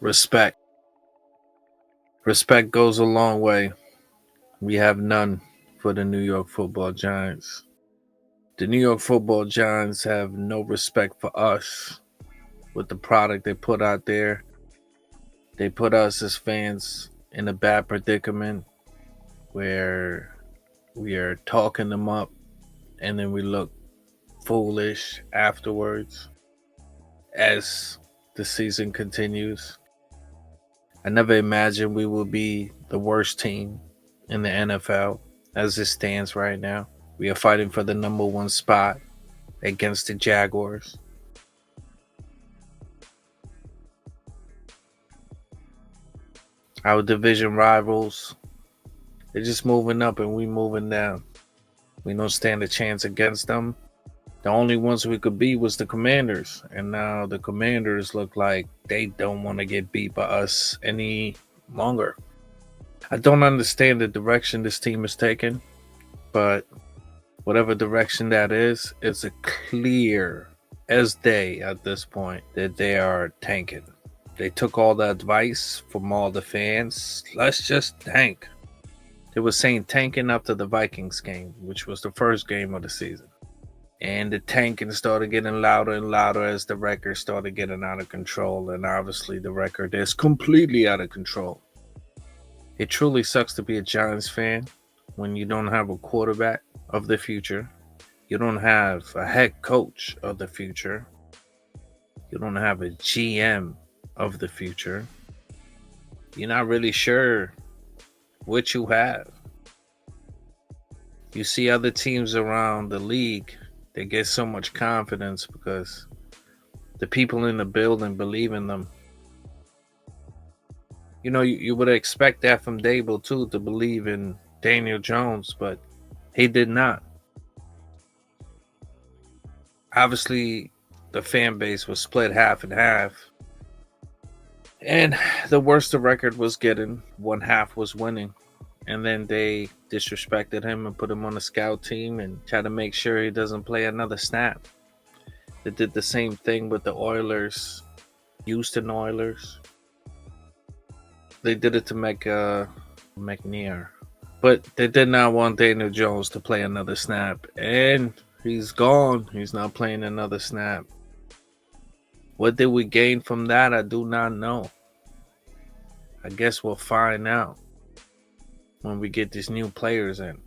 Respect. Respect goes a long way. We have none for the New York Football Giants. The New York Football Giants have no respect for us with the product they put out there. They put us as fans in a bad predicament where we are talking them up and then we look foolish afterwards as the season continues. I never imagined we would be the worst team in the NFL as it stands right now. We are fighting for the number one spot against the Jaguars. Our division rivals, they're just moving up and we moving down. We don't stand a chance against them. The only ones we could beat was the Commanders, and now the Commanders look like they don't want to get beat by us any longer. I don't understand the direction this team is taking, but whatever direction that is, it's a clear as day at this point that they are tanking. They took all the advice from all the fans. Let's just tank. They were saying tanking after the Vikings game, which was the first game of the season. And the tanking started getting louder and louder as the record started getting out of control. And obviously the record is completely out of control. It truly sucks to be a Giants fan when you don't have a quarterback of the future. You don't have a head coach of the future. You don't have a GM of the future. You're not really sure what you have. You see other teams around the league, they get so much confidence because the people in the building believe in them. You know, you would expect that from Dable too, to believe in Daniel Jones, but he did not. Obviously, the fan base was split half and half. And the worse the record was getting, one half was winning. And then they disrespected him and put him on the scout team and tried to make sure he doesn't play another snap. They did the same thing with the Oilers, Houston Oilers. They did it to McNair. But they did not want Daniel Jones to play another snap. And he's gone. He's not playing another snap. What did we gain from that? I do not know. I guess we'll find out when we get these new players in.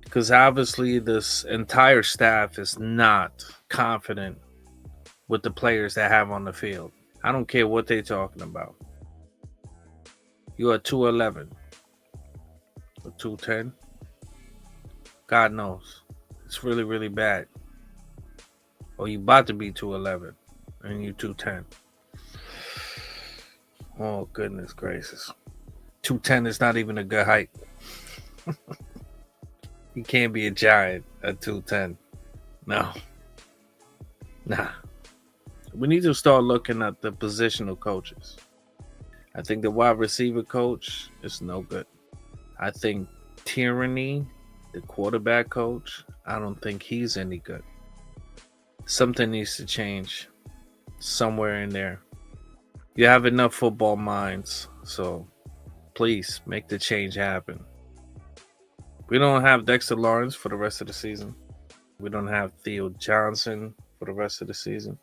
Because obviously this entire staff is not confident with the players they have on the field. I don't care what they're talking about. You are 211 or 210. God knows. It's really, really bad. Or you about to be 211 and you 210. Oh, goodness gracious. 210 is not even a good height. You can't be a giant at 210. No. Nah. We need to start looking at the positional coaches. I think the wide receiver coach is no good. I think Tyranny, the quarterback coach, I don't think he's any good. Something needs to change somewhere in there. You have enough football minds, so please make the change happen. We don't have Dexter Lawrence for the rest of the season. We don't have Theo Johnson for the rest of the season.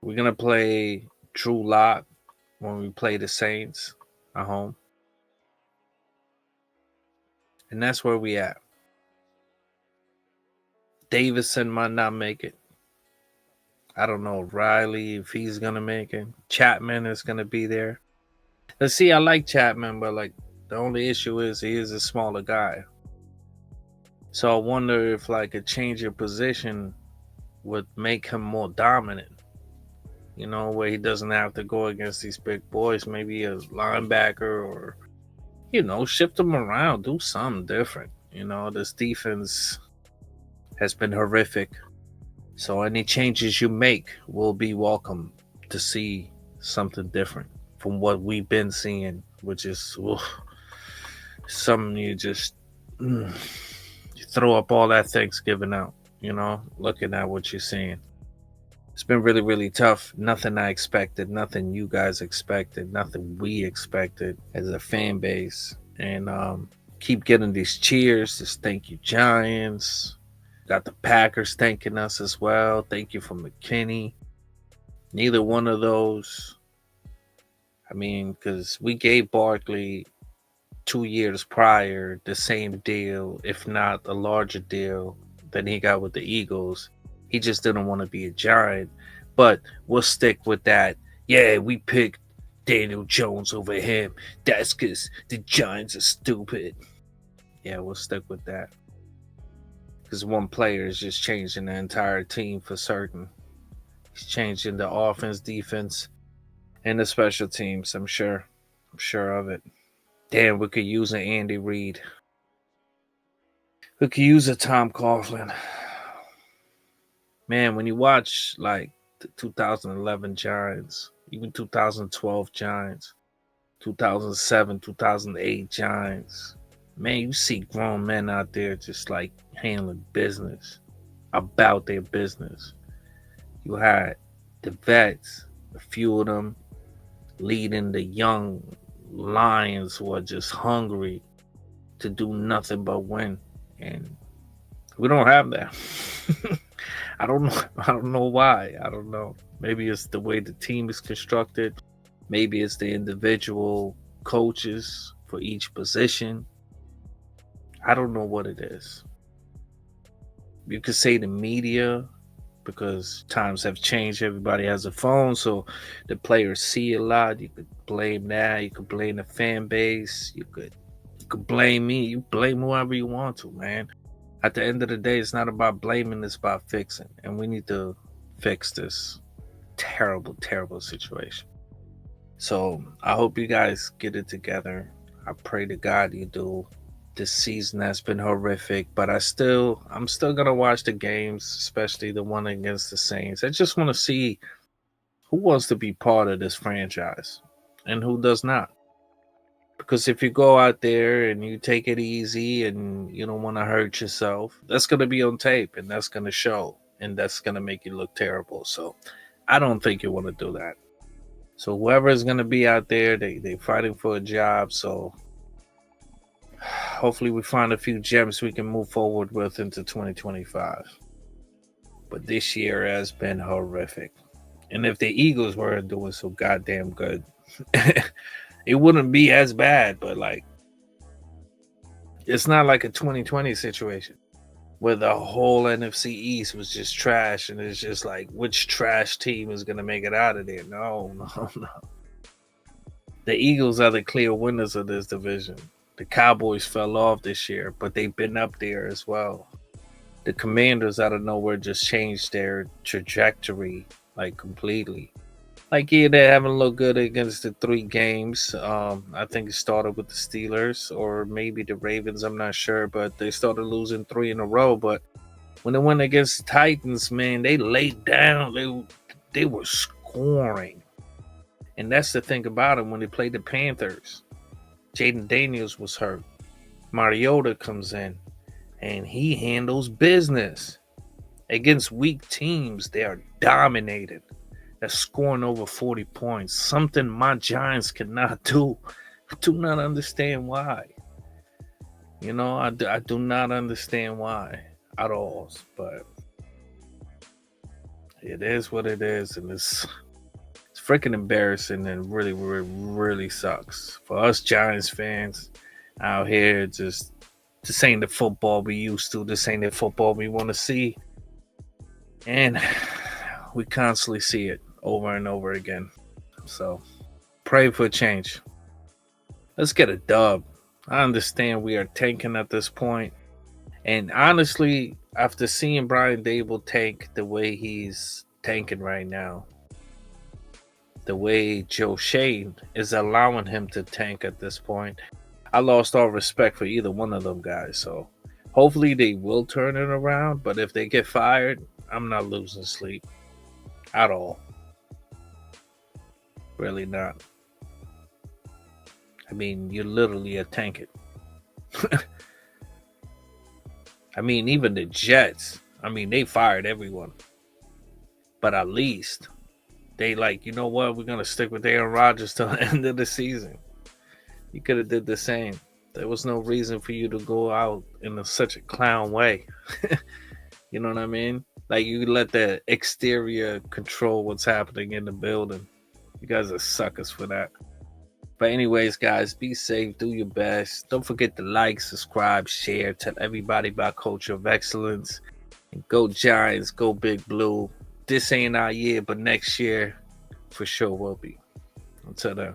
We're going to play Drew Lock when we play the Saints at home. And that's where we at. Davison might not make it. I don't know Riley if he's going to make it. Chapman is going to be there. Let's see, I like Chapman, but the only issue is he is a smaller guy. So I wonder if a change of position would make him more dominant. You know, where he doesn't have to go against these big boys. Maybe a linebacker or, shift him around. Do something different. This defense has been horrific. So any changes you make will be welcome to see something different from what we've been seeing, which is something you just you throw up all that Thanksgiving out, looking at what you're seeing. It's been really, really tough. Nothing I expected, nothing you guys expected, nothing we expected as a fan base. And keep getting these cheers. Just thank you, Giants. Got the Packers thanking us as well. Thank you for McKinney. Neither one of those. I mean, because we gave Barkley 2 years prior the same deal, if not a larger deal than he got with the Eagles. He just didn't want to be a Giant. But we'll stick with that. Yeah, we picked Daniel Jones over him. That's because the Giants are stupid. Yeah, we'll stick with that. Because one player is just changing the entire team for certain. He's changing the offense, defense, and the special teams. I'm sure. I'm sure of it. Damn, we could use an Andy Reid. We could use a Tom Coughlin. Man, when you watch like the 2011 Giants, even 2012 Giants, 2007, 2008 Giants, man, you see grown men out there just like handling business, about their business. You had the vets, a few of them leading the young lions who are just hungry to do nothing but win. And we don't have that. I don't know. I don't know why. I don't know. Maybe it's the way the team is constructed. Maybe it's the individual coaches for each position. I don't know what it is. You could say the media, because times have changed. Everybody has a phone, so the players see a lot. You could blame that. You could blame the fan base. You could blame me. You blame whoever you want to, man. At the end of the day, it's not about blaming, it's about fixing. And we need to fix this terrible, terrible situation. So I hope you guys get it together. I pray to God you do. This season has been horrific, but I'm still gonna watch the games, especially the one against the Saints. I just want to see who wants to be part of this franchise and who does not. Because if you go out there and you take it easy and you don't want to hurt yourself, that's going to be on tape and that's going to show and that's going to make you look terrible. So I don't think you want to do that. So whoever is going to be out there, they're fighting for a job. So hopefully we find a few gems we can move forward with into 2025. But this year has been horrific. And if the Eagles weren't doing so goddamn good, it wouldn't be as bad, but like, it's not like a 2020 situation where the whole NFC East was just trash and it's just like, which trash team is going to make it out of there? No. The Eagles are the clear winners of this division. The Cowboys fell off this year, but they've been up there as well. The Commanders out of nowhere just changed their trajectory, like completely. Like, yeah, they haven't looked good against the 3 games. I think it started with the Steelers or maybe the Ravens. I'm not sure, but they started losing 3 in a row. But when they went against the Titans, man, they laid down. They were scoring. And that's the thing about them when they played the Panthers. Jaden Daniels was hurt. Mariota comes in, and he handles business. Against weak teams, they are dominated. They're scoring over 40 points. Something my Giants cannot do. I do not understand why. You know, I do not understand why at all. But it is what it is. And it's freaking embarrassing and really, really, really sucks. For us Giants fans out here, this ain't the football we used to. This ain't the football we want to see. And we constantly see it over and over again. So pray for a change. Let's get a dub. I understand we are tanking at this point. And honestly, after seeing Brian Dable tank the way he's tanking right now, the way Joe Shane is allowing him to tank at this point, I lost all respect for either one of them guys. So hopefully they will turn it around. But if they get fired, I'm not losing sleep at all. Really not. I mean, you're literally a tank it. I mean, even the Jets, I mean, they fired everyone. But at least they like, you know what? We're gonna stick with Aaron Rodgers till the end of the season. You could have did the same. There was no reason for you to go out in such a clown way. You know what I mean? Like you let the exterior control what's happening in the building. You guys are suckers for that. But anyways, guys, be safe. Do your best. Don't forget to like, subscribe, share. Tell everybody about Culture of Excellence. And go Giants. Go Big Blue. This ain't our year, but next year for sure will be. Until then.